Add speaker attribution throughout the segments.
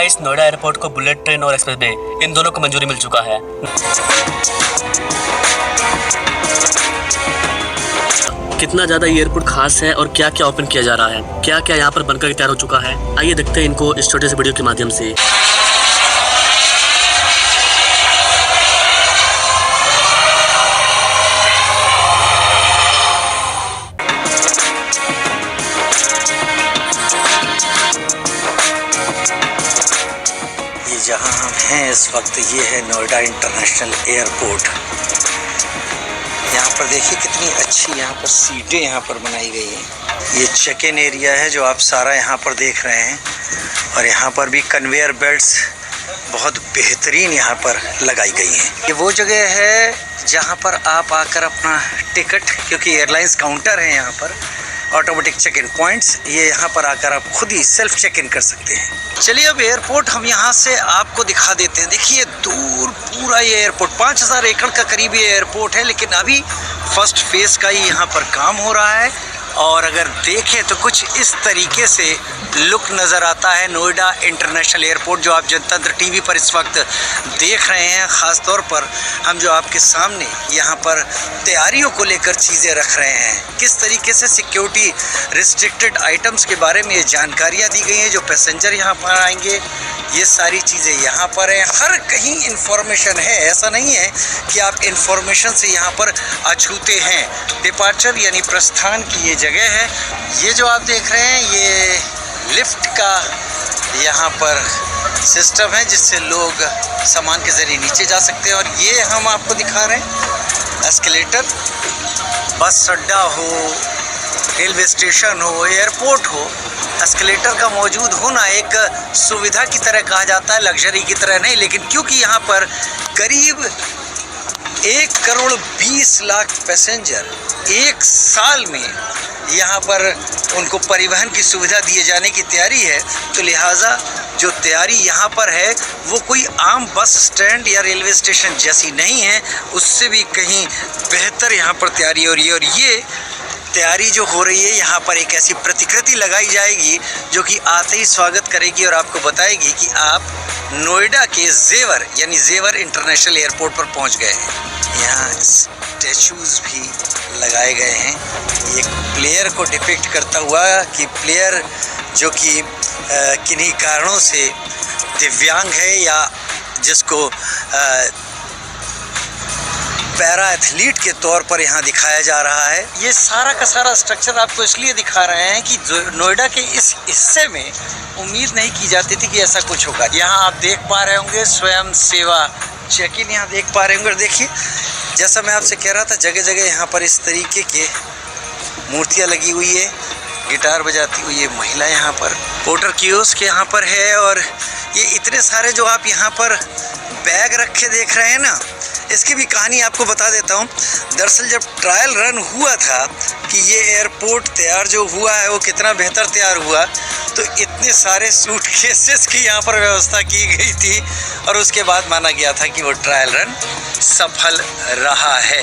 Speaker 1: Guys, Noida airport को bullet train और express way इन दोनों को मंजूरी मिल चुका है। कितना ज़्यादा ये एयरपोर्ट खास है और क्या क्या ओपन किया जा रहा है, क्या क्या यहाँ पर बनकर तैयार हो चुका है, आइए देखते हैं इनको इस छोटे से वीडियो के माध्यम से।
Speaker 2: जहाँ हम हैं इस वक्त ये है नोएडा इंटरनेशनल एयरपोर्ट। यहाँ पर देखिए कितनी अच्छी यहाँ पर सीटें यहाँ पर बनाई गई हैं। ये चेक इन एरिया है जो आप सारा यहाँ पर देख रहे हैं, और यहाँ पर भी कन्वेयर बेल्ट्स बहुत बेहतरीन यहाँ पर लगाई गई हैं। ये वो जगह है जहाँ पर आप आकर अपना टिकट, क्योंकि एयरलाइंस काउंटर है यहाँ पर, ऑटोमेटिक चेक इन पॉइंट्स, ये यहाँ पर आकर आप खुद ही सेल्फ चेक इन कर सकते हैं। चलिए अब एयरपोर्ट हम यहाँ से आपको दिखा देते हैं। देखिए दूर पूरा ये एयरपोर्ट 5000 एकड़ का करीब ये एयरपोर्ट है, लेकिन अभी फर्स्ट फेज़ का ही यहाँ पर काम हो रहा है। और अगर देखें तो कुछ इस तरीके से लुक नज़र आता है नोएडा इंटरनेशनल एयरपोर्ट, जो आप जनतंत्र टीवी पर इस वक्त देख रहे हैं। ख़ास तौर पर हम जो आपके सामने यहाँ पर तैयारियों को लेकर चीज़ें रख रहे हैं, किस तरीके से सिक्योरिटी रिस्ट्रिक्टेड आइटम्स के बारे में जानकारियाँ दी गई हैं। जो पैसेंजर यहाँ पर आएंगे ये सारी चीज़ें यहाँ पर हैं, हर कहीं इन्फॉर्मेशन है। ऐसा नहीं है कि आप इन्फॉर्मेशन से यहाँ पर अछूते हैं। डिपार्चर यानी प्रस्थान की ये जगह है। ये जो आप देख रहे हैं ये लिफ्ट का यहाँ पर सिस्टम है, जिससे लोग सामान के ज़रिए नीचे जा सकते हैं। और ये हम आपको दिखा रहे हैं एस्केलेटर। बस अड्डा हो, रेलवे स्टेशन हो, एयरपोर्ट हो, एस्केलेटर का मौजूद होना एक सुविधा की तरह कहा जाता है, लग्जरी की तरह नहीं। लेकिन क्योंकि यहाँ पर करीब 1,20,00,000 पैसेंजर एक साल में यहाँ पर उनको परिवहन की सुविधा दिए जाने की तैयारी है, तो लिहाजा जो तैयारी यहाँ पर है वो कोई आम बस स्टैंड या रेलवे स्टेशन जैसी नहीं है, उससे भी कहीं बेहतर यहाँ पर तैयारी हो रही है। और ये तैयारी जो हो रही है यहाँ पर एक ऐसी प्रतिकृति लगाई जाएगी जो कि आते ही स्वागत करेगी और आपको बताएगी कि आप नोएडा के जेवर यानी जेवर इंटरनेशनल एयरपोर्ट पर पहुँच गए हैं। यहाँ स्टैचूज़ भी लगाए गए हैं, एक प्लेयर को डिपिक्ट करता हुआ कि प्लेयर जो कि किन्हीं कारणों से दिव्यांग है या जिसको पैरा एथलीट के तौर पर यहाँ दिखाया जा रहा है। ये सारा का सारा स्ट्रक्चर आपको इसलिए दिखा रहे हैं कि नोएडा के इस हिस्से में उम्मीद नहीं की जाती थी कि ऐसा कुछ होगा। यहाँ आप देख पा रहे होंगे स्वयं सेवा चेक इन, यहाँ देख पा रहे होंगे। और देखिए जैसा मैं आपसे कह रहा था, जगह जगह यहाँ पर इस तरीके के मूर्तियाँ लगी हुई है, गिटार बजाती हुई ये महिला यहाँ पर, वोटर कियोस्क यहाँ पर है। और ये इतने सारे जो आप यहाँ पर बैग रखे देख रहे हैं ना, इसकी भी कहानी आपको बता देता हूँ। दरअसल जब ट्रायल रन हुआ था कि ये एयरपोर्ट तैयार जो हुआ है वो कितना बेहतर तैयार हुआ, तो इतने सारे सूटकेसेस की यहाँ पर व्यवस्था की गई थी और उसके बाद माना गया था कि वो ट्रायल रन सफल रहा है।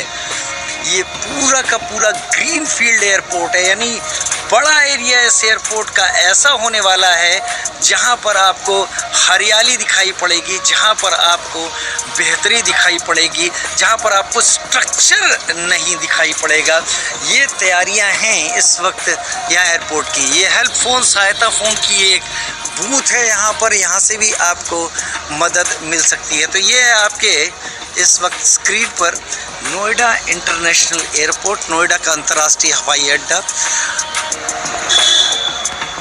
Speaker 2: ये पूरा का पूरा ग्रीन फील्ड एयरपोर्ट है, यानी बड़ा एरिया इस एयरपोर्ट का ऐसा होने वाला है जहाँ पर आपको हरियाली दिखाई पड़ेगी, जहाँ पर आपको बेहतरी दिखाई पड़ेगी, जहाँ पर आपको स्ट्रक्चर नहीं दिखाई पड़ेगा। ये तैयारियां हैं इस वक्त यहाँ एयरपोर्ट की। ये हेल्प फ़ोन, सहायता फ़ोन की एक बूथ है यहाँ पर, यहाँ से भी आपको मदद मिल सकती है। तो ये है आपके इस वक्त स्क्रीन पर नोएडा इंटरनेशनल एयरपोर्ट, नोएडा का अंतर्राष्ट्रीय हवाई अड्डा।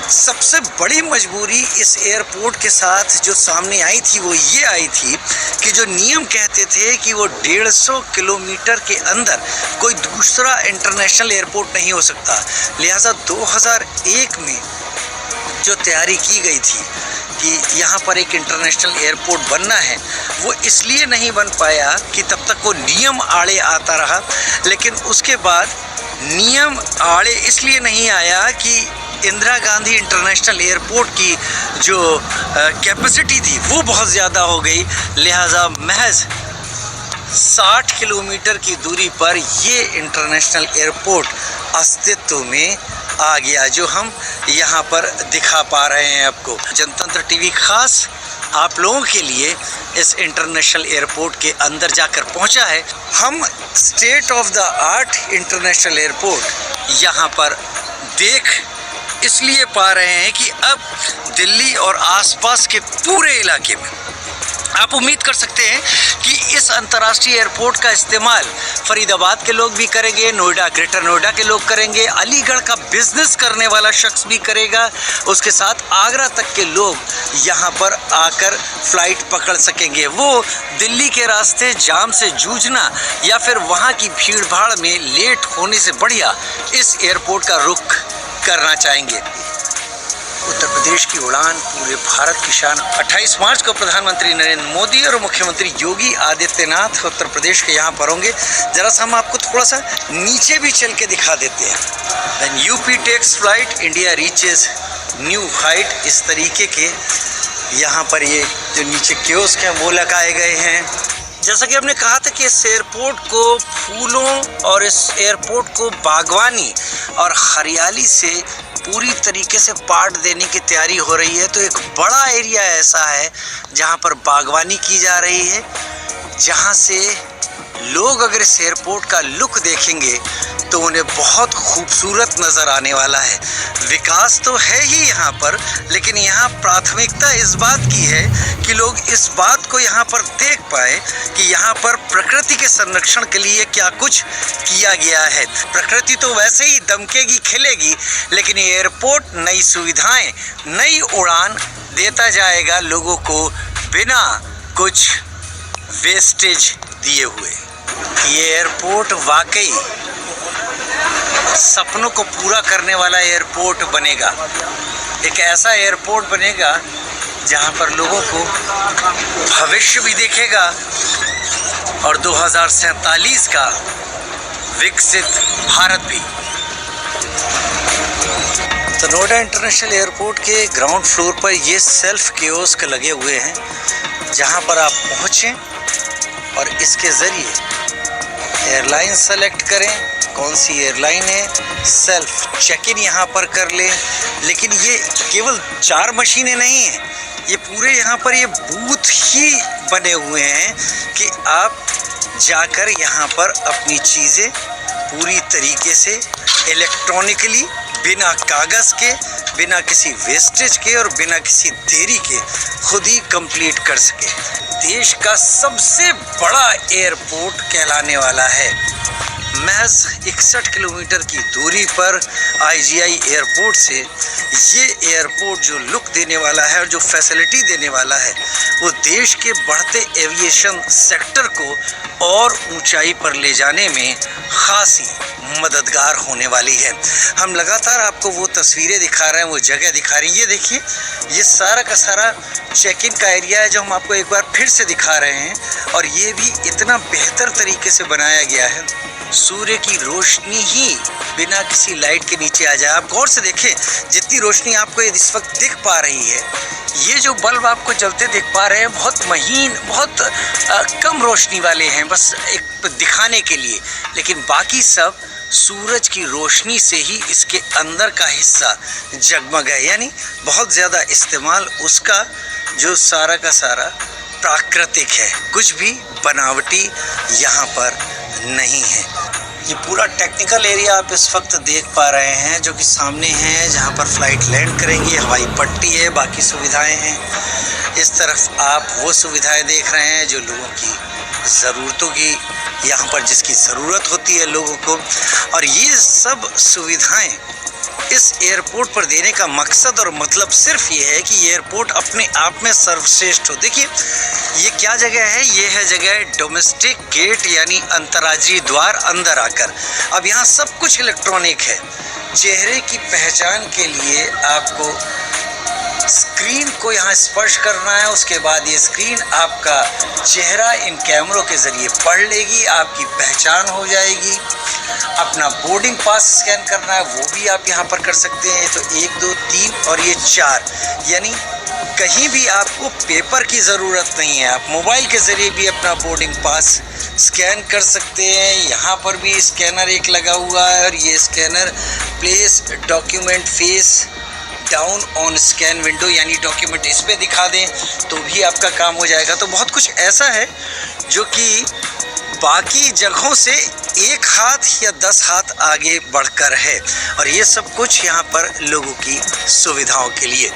Speaker 2: सबसे बड़ी मजबूरी इस एयरपोर्ट के साथ जो सामने आई थी वो ये आई थी कि जो नियम कहते थे कि वो 150 किलोमीटर के अंदर कोई दूसरा इंटरनेशनल एयरपोर्ट नहीं हो सकता। लिहाजा 2001 में जो तैयारी की गई थी कि यहाँ पर एक इंटरनेशनल एयरपोर्ट बनना है, वो इसलिए नहीं बन पाया कि तब तक वो नियम आड़े आता रहा। लेकिन उसके बाद नियम आड़े इसलिए नहीं आया कि इंदिरा गांधी इंटरनेशनल एयरपोर्ट की जो कैपेसिटी थी वो बहुत ज़्यादा हो गई। लिहाजा महज 60 किलोमीटर की दूरी पर ये इंटरनेशनल एयरपोर्ट अस्तित्व में आ गया, जो हम यहाँ पर दिखा पा रहे हैं आपको। जनतंत्र टीवी खास आप लोगों के लिए इस इंटरनेशनल एयरपोर्ट के अंदर जाकर पहुंचा है। हम state of the art international airport यहाँ पर देख इसलिए पा रहे हैं कि अब दिल्ली और आसपास के पूरे इलाके में आप उम्मीद कर सकते हैं कि इस अंतर्राष्ट्रीय एयरपोर्ट का इस्तेमाल फरीदाबाद के लोग भी करेंगे, नोएडा, ग्रेटर नोएडा के लोग करेंगे, अलीगढ़ का बिजनेस करने वाला शख्स भी करेगा, उसके साथ आगरा तक के लोग यहाँ पर आकर फ्लाइट पकड़ सकेंगे। वो दिल्ली के रास्ते जाम से जूझना या फिर वहाँ की भीड़ भाड़ में लेट होने से बढ़िया इस एयरपोर्ट का रुख करना चाहेंगे। उत्तर प्रदेश की उड़ान, पूरे भारत की शान। 28 मार्च को प्रधानमंत्री नरेंद्र मोदी और मुख्यमंत्री योगी आदित्यनाथ उत्तर प्रदेश के यहाँ पर होंगे। जरा सा हम आपको थोड़ा सा नीचे भी चल के दिखा देते हैं। When UP takes flight, India reaches new height। इस तरीके के यहाँ पर ये जो नीचे कियोस्क हैं वो लगाए गए हैं। जैसा कि हमने कहा था कि इस एयरपोर्ट को फूलों और इस एयरपोर्ट को बागवानी और हरियाली से पूरी तरीके से पाट देने की तैयारी हो रही है। तो एक बड़ा एरिया ऐसा है जहां पर बागवानी की जा रही है, जहां से लोग अगर इस एयरपोर्ट का लुक देखेंगे तो उन्हें बहुत खूबसूरत नज़र आने वाला है। विकास तो है ही यहाँ पर, लेकिन यहाँ प्राथमिकता इस बात की है कि लोग इस बात को यहाँ पर देख पाए कि यहाँ पर प्रकृति के संरक्षण के लिए क्या कुछ किया गया है। प्रकृति तो वैसे ही दमकेगी, खिलेगी, लेकिन ये एयरपोर्ट नई सुविधाएं, नई उड़ान देता जाएगा लोगों को बिना कुछ वेस्टेज दिए हुए। ये एयरपोर्ट वाकई सपनों को पूरा करने वाला एयरपोर्ट बनेगा। एक ऐसा एयरपोर्ट बनेगा जहां पर लोगों को भविष्य भी देखेगा और 2047 का विकसित भारत भी। तो नोएडा इंटरनेशनल एयरपोर्ट के ग्राउंड फ्लोर पर ये सेल्फ कियोस्क लगे हुए हैं जहां पर आप पहुंचें और इसके ज़रिए एयरलाइन सेलेक्ट करें, कौन सी एयरलाइन है, सेल्फ चेक इन यहाँ पर कर लें। लेकिन ये केवल 4 मशीनें नहीं हैं, ये पूरे यहाँ पर ये बूथ ही बने हुए हैं कि आप जाकर यहाँ पर अपनी चीज़ें पूरी तरीके से इलेक्ट्रॉनिकली, बिना कागज़ के, बिना किसी वेस्टेज के और बिना किसी देरी के खुद ही कंप्लीट कर सके। देश का सबसे बड़ा एयरपोर्ट कहलाने वाला है। महज 61 किलोमीटर की दूरी पर IGI एयरपोर्ट से ये एयरपोर्ट जो लुक देने वाला है और जो फैसिलिटी देने वाला है वो देश के बढ़ते एविएशन सेक्टर को और ऊंचाई पर ले जाने में खासी मददगार होने वाली है। हम लगातार आपको वो तस्वीरें दिखा रहे हैं, वो जगह दिखा रही हैं। ये देखिए, ये सारा का सारा चेक इन का एरिया है जो हम आपको एक बार फिर से दिखा रहे हैं, और ये भी इतना बेहतर तरीके से बनाया गया है। सूर्य की रोशनी ही बिना किसी लाइट के नीचे आ जाए। आप गौर से देखें, जितनी रोशनी आपको इस वक्त दिख पा रही है, ये जो बल्ब आपको जलते दिख पा रहे हैं बहुत महीन, बहुत कम रोशनी वाले हैं, बस एक दिखाने के लिए। लेकिन बाकी सब सूरज की रोशनी से ही इसके अंदर का हिस्सा जगमग है, यानी बहुत ज़्यादा इस्तेमाल उसका जो सारा का सारा प्राकृतिक है, कुछ भी बनावटी यहाँ पर नहीं है। ये पूरा टेक्निकल एरिया आप इस वक्त देख पा रहे हैं जो कि सामने है, जहाँ पर फ्लाइट लैंड करेंगी, हवाई पट्टी है, बाकी सुविधाएं हैं। इस तरफ आप वो सुविधाएं देख रहे हैं जो लोगों की ज़रूरतों की, यहाँ पर जिसकी ज़रूरत होती है लोगों को। और ये सब सुविधाएं इस एयरपोर्ट पर देने का मकसद और मतलब सिर्फ ये है कि एयरपोर्ट अपने आप में सर्वश्रेष्ठ हो। देखिए, ये क्या जगह है, ये है जगह डोमेस्टिक गेट, यानी अंतर्राज्यीय द्वार अंदर आकर। अब यहाँ सब कुछ इलेक्ट्रॉनिक है। चेहरे की पहचान के लिए आपको स्क्रीन को यहाँ स्पर्श करना है, उसके बाद ये स्क्रीन आपका चेहरा इन कैमरों के ज़रिए पढ़ लेगी, आपकी पहचान हो जाएगी। अपना बोर्डिंग पास स्कैन करना है, वो भी आप यहाँ पर कर सकते हैं। तो 1, 2, 3 और ये 4, यानी कहीं भी आपको पेपर की ज़रूरत नहीं है। आप मोबाइल के ज़रिए भी अपना बोर्डिंग पास स्कैन कर सकते हैं। यहाँ पर भी स्कैनर एक लगा हुआ है और ये scanner place document face down on scan window, यानी डॉक्यूमेंट इस पे दिखा दें तो भी आपका काम हो जाएगा। तो बहुत कुछ ऐसा है जो कि बाकी जगहों से 1 हाथ या 10 हाथ आगे बढ़कर है, और ये सब कुछ यहाँ पर लोगों की सुविधाओं के लिए।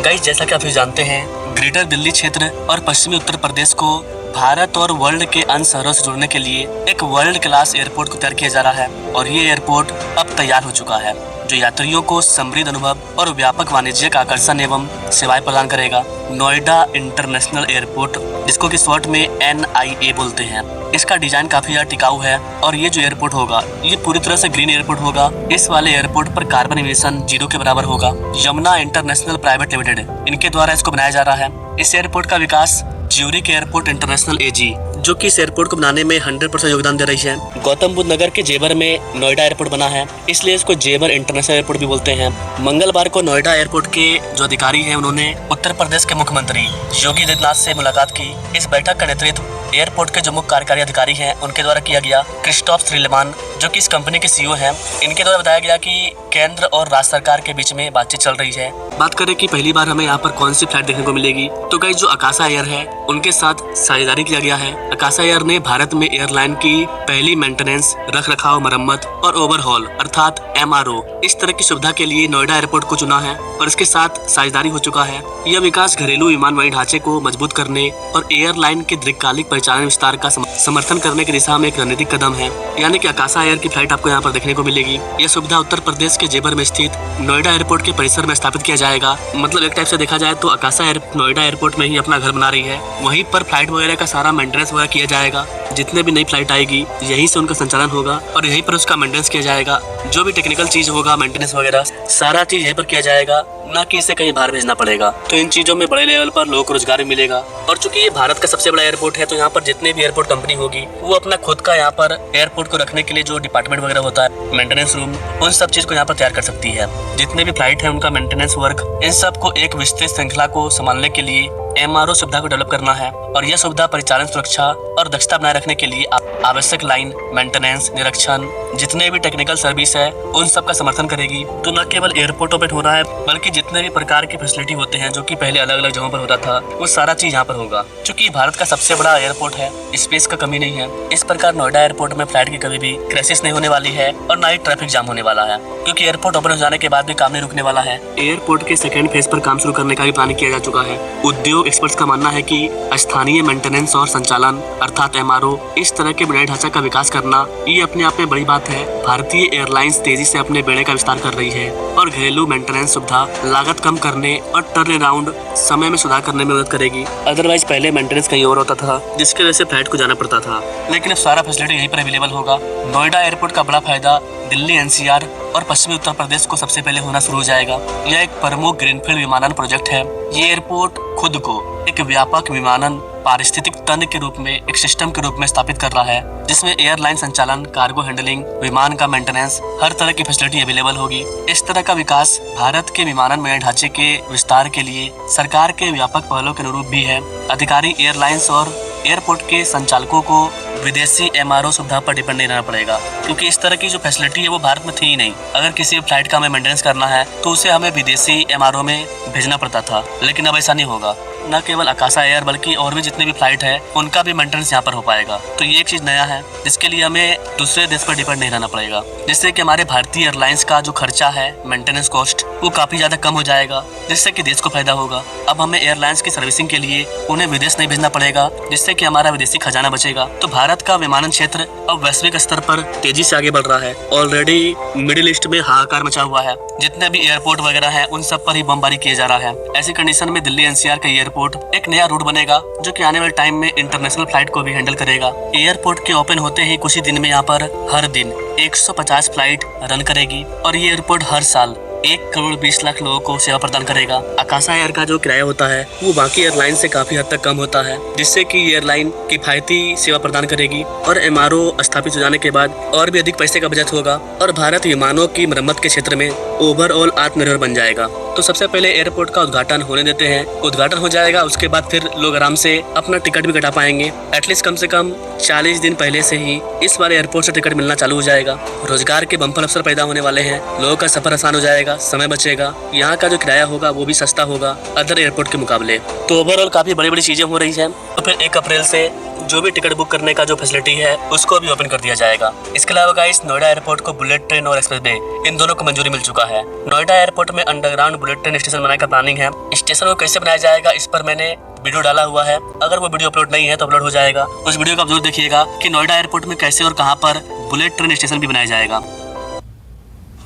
Speaker 1: गाइस, जैसा कि आप जानते हैं, ग्रेटर दिल्ली क्षेत्र और पश्चिमी उत्तर प्रदेश को भारत और वर्ल्ड के अन्य शहरों से जोड़ने के लिए एक वर्ल्ड क्लास एयरपोर्ट को तैयार किया जा रहा है, और ये एयरपोर्ट अब तैयार हो चुका है, जो यात्रियों को समृद्ध अनुभव और व्यापक वाणिज्यिक आकर्षण एवं सेवाएं प्रदान करेगा। नोएडा इंटरनेशनल एयरपोर्ट, जिसको कि शॉर्ट में NIA बोलते हैं, इसका डिजाइन काफी ज्यादा टिकाऊ है, और ये जो एयरपोर्ट होगा ये पूरी तरह से ग्रीन एयरपोर्ट होगा। इस वाले एयरपोर्ट पर कार्बन एमिशन 0 के बराबर होगा। यमुना इंटरनेशनल प्राइवेट लिमिटेड, इनके द्वारा इसको बनाया जा रहा है। इस एयरपोर्ट का विकास ज्यूरिक एयरपोर्ट इंटरनेशनल AG, जो कि इस एयरपोर्ट को बनाने में 100% योगदान दे रही है। गौतम बुद्ध नगर के जेवर में नोएडा एयरपोर्ट बना है, इसलिए इसको जेवर इंटरनेशनल एयरपोर्ट भी बोलते हैं। मंगलवार को नोएडा एयरपोर्ट के जो अधिकारी हैं, उन्होंने उत्तर प्रदेश के मुख्यमंत्री योगी आदित्यनाथ से मुलाकात की। इस बैठक का नेतृत्व एयरपोर्ट के जो मुख्य कार्यकारी अधिकारी हैं, उनके द्वारा किया गया। क्रिस्टोफ श्रीलेमान, जो कि इस कंपनी के CEO हैं, इनके द्वारा बताया गया कि केंद्र और राज्य सरकार के बीच में बातचीत चल रही है। बात करें कि पहली बार हमें यहाँ पर कौन सी फ्लाइट देखने को मिलेगी, तो गाइस जो आकाशा एयर है, उनके साथ साझेदारी किया गया है। आकाशा एयर ने भारत में एयरलाइन की पहली मेंटेनेंस, रख रखाव, मरम्मत और ओवरहॉल अर्थात MRO इस तरह की सुविधा के लिए नोएडा एयरपोर्ट को चुना है, और इसके साथ साझेदारी हो चुका है। यह विकास घरेलू विमानवाही ढांचे को मजबूत करने और एयरलाइन के दीर्घकालिक परिचालन विस्तार का समर्थन करने की दिशा में एक रणनीतिक कदम है। यानी कि आकाशा एयर की फ्लाइट आपको यहाँ पर देखने को मिलेगी। यह सुविधा उत्तर प्रदेश के जेवर में स्थित नोएडा एयरपोर्ट के परिसर में स्थापित किया जाएगा। मतलब एक टाइप से देखा जाए तो आकाशा एयर नोएडा एयरपोर्ट में ही अपना घर बना रही है। वहीं पर फ्लाइट वगैरह का सारा मेंटेनेंस वगैरह किया जाएगा। जितने भी नई फ्लाइट आएगी यहीं से उनका संचालन होगा, और यहीं पर उसका मेंटेनेंस किया जाएगा। जो भी टेक्निकल चीज होगा, मेंटेनेंस वगैरह सारा चीज यहीं पर किया जाएगा, ना कि इसे कहीं बाहर भेजना पड़ेगा। तो इन चीजों में बड़े लेवल पर लोगों को रोजगार भी मिलेगा। और चूंकि ये भारत का सबसे बड़ा एयरपोर्ट है, तो यहाँ पर जितने भी एयरपोर्ट कंपनी होगी, वो अपना खुद का यहाँ पर एयरपोर्ट को रखने के लिए जो डिपार्टमेंट वगैरह होता है, मेंटेनेंस रूम, उन सब चीज को यहाँ पर तैयार कर सकती है। जितने भी फ्लाइट है, उनका मेंटेनेंस वर्क, इन सब को एक विस्तृत श्रृंखला को संभालने के लिए MRO सुविधा को डेवलप करना है, और यह सुविधा परिचालन सुरक्षा और दक्षता बनाए रखने के लिए आवश्यक लाइन मेंटेनेंस, निरीक्षण, जितने भी टेक्निकल सर्विस है, उन सब का समर्थन करेगी। तो न केवल एयरपोर्टों पे हो रहा है, बल्कि जितने भी प्रकार की फैसिलिटी होते हैं, जो कि पहले अलग अलग जगहों पर होता था, वो सारा चीज यहाँ पर होगा। चूंकि भारत का सबसे बड़ा एयरपोर्ट है, स्पेस का कमी नहीं है। इस प्रकार नोएडा एयरपोर्ट में फ्लाइट की कभी भी क्रैशेस नहीं होने वाली है, और ना ही ट्रैफिक जाम होने वाला है, क्योंकि एयरपोर्ट ओपन हो जाने के बाद भी काम नहीं रुकने वाला है। एयरपोर्ट के सेकेंड फेज पर काम शुरू करने का भी प्लान किया जा चुका है। उद्योग एक्सपर्ट्स का मानना है कि स्थानीय मेंटेनेंस और संचालन अर्थात MRO इस तरह के बुनियादी ढांचा का विकास करना, ये अपने आप में बड़ी बात है। भारतीय एयरलाइंस तेजी से अपने बेड़े का विस्तार कर रही है, और घरेलू मेंटेनेंस सुविधा लागत कम करने और टर्न अराउंड समय में सुधार करने में मदद करेगी। अदरवाइज पहले मेंटेनेंस कहीं और होता था, जिसकी वजह से फ्लाइट को जाना पड़ता था, लेकिन अब सारा फैसिलिटी यहीं पर अवेलेबल होगा। नोएडा एयरपोर्ट का बड़ा फायदा दिल्ली, NCR और पश्चिमी उत्तर प्रदेश को सबसे पहले होना शुरू हो जाएगा। यह एक प्रमुख ग्रीनफील्ड विमानन प्रोजेक्ट है। ये एयरपोर्ट खुद को एक व्यापक विमानन पारिस्थितिक तंत्र के रूप में, एक सिस्टम के रूप में स्थापित कर रहा है, जिसमें एयरलाइन संचालन, कार्गो हैंडलिंग, विमान का मेंटेनेंस, हर तरह की फैसिलिटी अवेलेबल होगी। इस तरह का विकास भारत के विमानन में ढांचे के विस्तार के लिए सरकार के व्यापक पहलों के अनुरूप भी है। अधिकारी एयरलाइंस और एयरपोर्ट के संचालकों को विदेशी MRO सुविधा पर डिपेंड नहीं रहना पड़ेगा, क्योंकि इस तरह की जो फैसिलिटी है वो भारत में थी ही नहीं। अगर किसी फ्लाइट का हमें मेंटेनेंस करना है तो उसे हमें विदेशी MRO में भेजना पड़ता था, लेकिन अब ऐसा नहीं होगा। न केवल आकाशा एयर बल्कि और भी जितने भी फ्लाइट है, उनका भी मेंटेनेंस यहाँ पर हो पाएगा। तो ये एक चीज नया है, जिसके लिए हमें दूसरे देश पर डिपेंड नहीं रहना पड़ेगा, जिससे कि हमारे भारतीय एयरलाइंस का जो खर्चा है, मेंटेनेंस कॉस्ट, वो काफी ज्यादा कम हो जाएगा, जिससे कि देश को फायदा होगा। अब हमें एयरलाइंस की सर्विसिंग के लिए उन्हें विदेश नहीं भेजना पड़ेगा, जिससे कि हमारा विदेशी खजाना बचेगा। तो भारत का विमानन क्षेत्र अब वैश्विक स्तर पर तेजी से आगे बढ़ रहा है। ऑलरेडी मिडिल ईस्ट में हाहाकार मचा हुआ है। जितने भी एयरपोर्ट वगैरह है, उन सब पर ही बमबारी किया जा रहा है। ऐसी कंडीशन में दिल्ली NCR का एयरपोर्ट एक नया रूट बनेगा, जो कि आने वाले टाइम में इंटरनेशनल फ्लाइट को भी हैंडल करेगा। एयरपोर्ट के ओपन होते ही कुछ ही दिन में यहाँ पर हर दिन 150 फ्लाइट रन करेगी, और ये एयरपोर्ट हर साल 1,20,00,000 लोगों को सेवा प्रदान करेगा। आकाशा एयर का जो किराया होता है वो बाकी एयरलाइन से काफी हद तक कम होता है, जिससे कि एयरलाइन किफायती सेवा प्रदान करेगी, और MRO स्थापित हो जाने के बाद और भी अधिक पैसे का बचत होगा, और भारत विमानों की मरम्मत के क्षेत्र में ओवरऑल आत्मनिर्भर बन जाएगा। तो सबसे पहले एयरपोर्ट का उद्घाटन होने देते हैं। उद्घाटन हो जाएगा, उसके बाद फिर लोग आराम से अपना टिकट भी कटा पाएंगे। एटलीस्ट कम से कम 40 दिन पहले से ही इस बार एयरपोर्ट से टिकट मिलना चालू हो जाएगा। रोजगार के बम्पर अवसर पैदा होने वाले हैं, लोगों का सफर आसान हो जाएगा, समय बचेगा, यहाँ का जो किराया होगा वो भी सस्ता होगा अदर एयरपोर्ट के मुकाबले। तो ओवरऑल काफी बड़ी बड़ी चीजें हो रही है। तो फिर 1 अप्रैल से जो भी टिकट बुक करने का जो फैसिलिटी है उसको भी ओपन कर दिया जाएगा। इसके अलावा गाइस, नोएडा एयरपोर्ट को बुलेट ट्रेन और एक्सप्रेस वे इन दोनों को मंजूरी मिल चुका है। नोएडा एयरपोर्ट में अंडरग्राउंड बुलेट ट्रेन स्टेशन बनाने का प्लानिंग है। स्टेशन को कैसे बनाया जाएगा इस पर मैंने वीडियो डाला हुआ है, अगर वो वीडियो अपलोड नहीं है तो अपलोड हो जाएगा। उस वीडियो को आप जरूर देखिएगा कि नोएडा एयरपोर्ट में कैसे और कहाँ पर बुलेट ट्रेन स्टेशन भी बनाया जाएगा।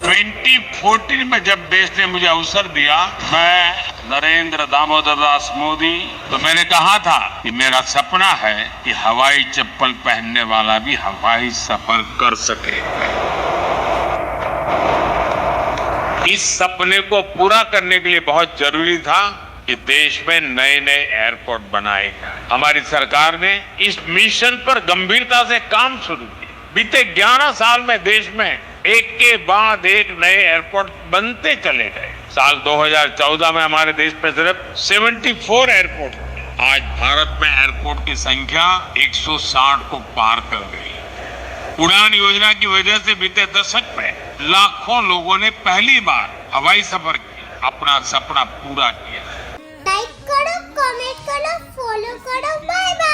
Speaker 3: 2014 में जब देश ने मुझे अवसर दिया, मैं नरेंद्र दामोदर दास मोदी, तो मैंने कहा था कि मेरा सपना है कि हवाई चप्पल पहनने वाला भी हवाई सफर कर सके। इस सपने को पूरा करने के लिए बहुत जरूरी था कि देश में नए नए एयरपोर्ट बनाए गए। हमारी सरकार ने इस मिशन पर गंभीरता से काम शुरू किया। बीते 11 साल में देश में एक के बाद एक नए एयरपोर्ट बनते चले गए। साल 2014 में हमारे देश में सिर्फ 74 एयरपोर्ट थे। आज भारत में एयरपोर्ट की संख्या 160 को पार कर गई। उड़ान योजना की वजह से बीते दशक में लाखों लोगों ने पहली बार हवाई सफर किया, अपना सपना पूरा किया।
Speaker 4: लाइक करो, कमेंट करो, फॉलो करो, बाय बाय।